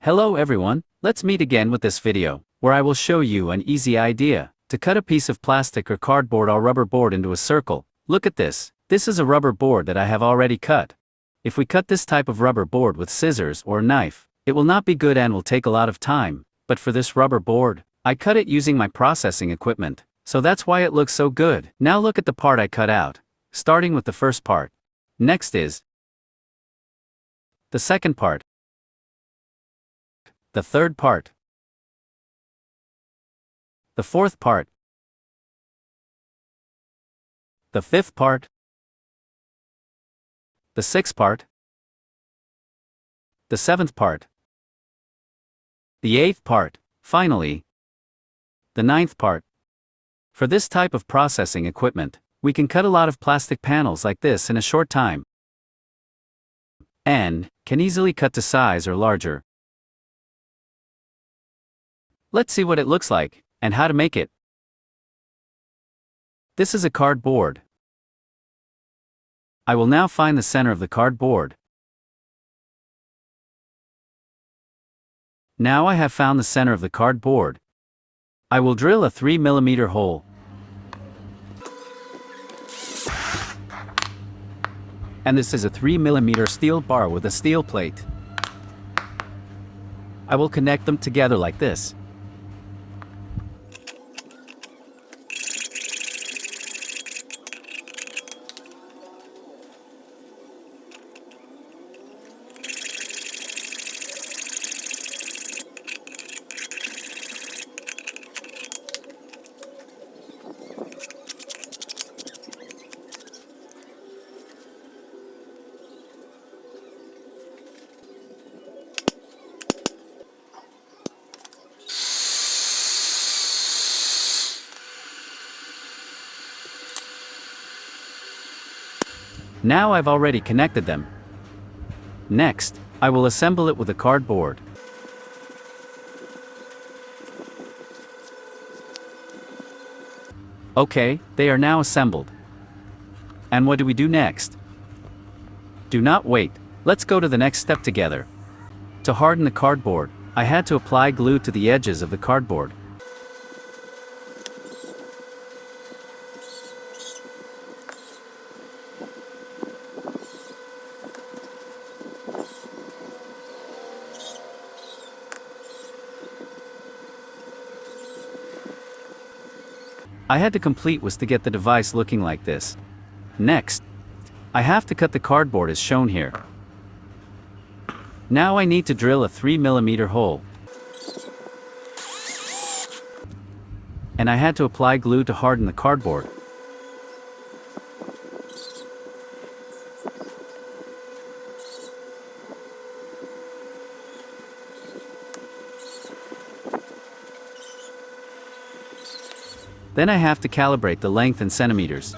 Hello everyone, let's meet again with this video, where I will show you an easy idea to cut a piece of plastic or cardboard or rubber board into a circle. Look at this. This is a rubber board that I have already cut. If we cut this type of rubber board with scissors or a knife, it will not be good and will take a lot of time, but for this rubber board, I cut it using my processing equipment, so that's why it looks so good. Now look at the part I cut out, starting with the first part. Next is the second part, the third part, the fourth part, the fifth part, the sixth part, the seventh part, the eighth part, finally, the ninth part. For this type of processing equipment, we can cut a lot of plastic panels like this in a short time, and can easily cut to size or larger. Let's see what it looks like, and how to make it. This is a cardboard. I will now find the center of the cardboard. Now I have found the center of the cardboard. I will drill a 3 mm hole. And this is a 3 mm steel bar with a steel plate. I will connect them together like this. Now I've already connected them. Next, I will assemble it with a cardboard. Okay, they are now assembled. And what do we do next? Do not wait, let's go to the next step together. To harden the cardboard, I had to apply glue to the edges of the cardboard. I had to complete was to get the device looking like this. Next, I have to cut the cardboard as shown here. Now I need to drill a 3 mm hole. And I had to apply glue to harden the cardboard. Then I have to calibrate the length in centimeters.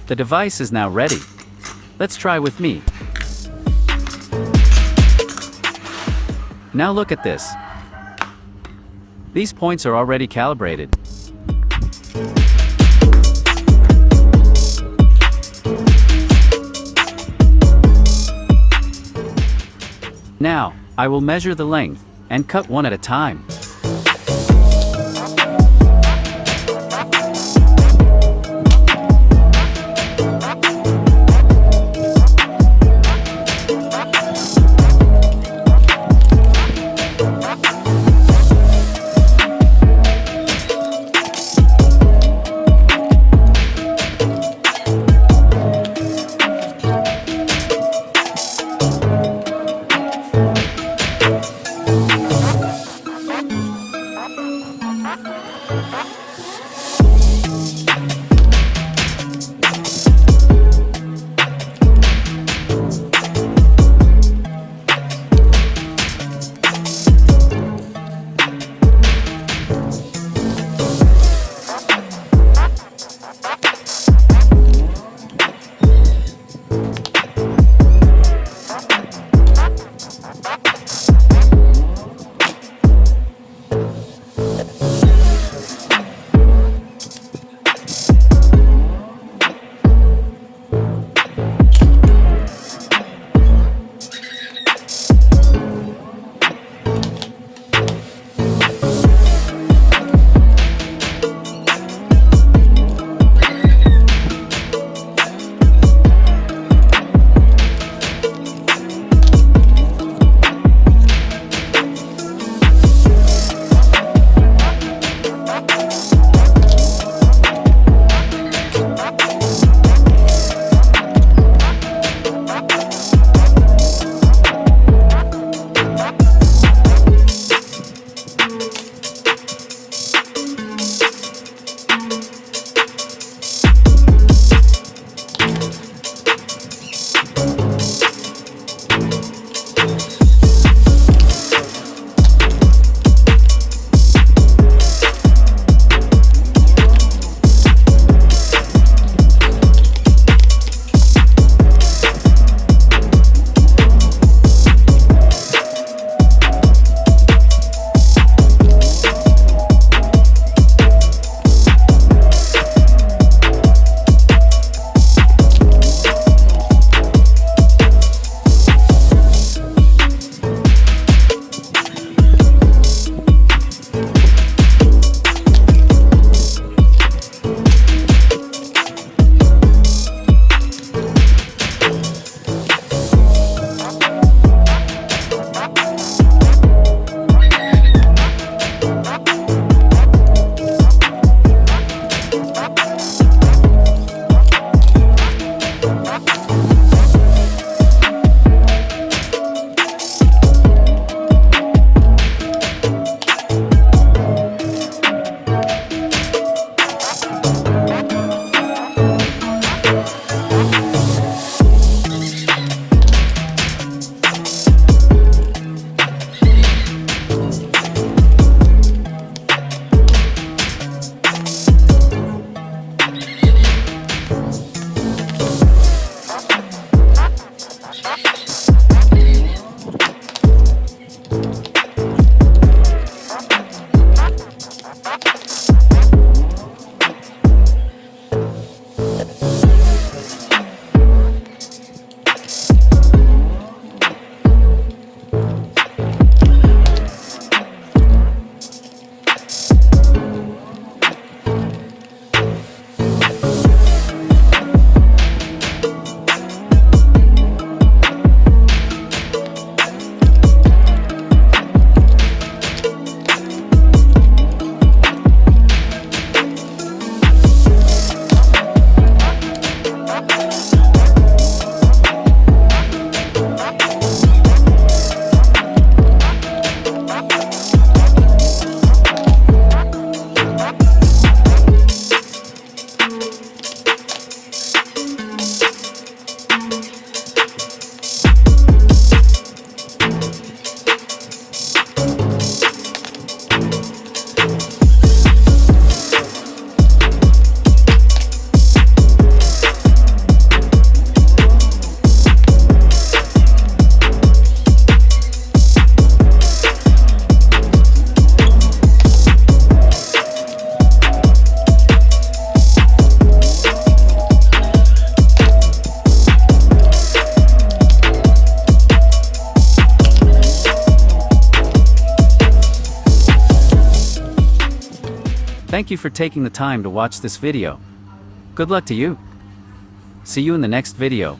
The device is now ready. Let's try with me. Now look at this. These points are already calibrated. Now, I will measure the length and cut one at a time. Thank you for taking the time to watch this video. Good luck to you. See you in the next video.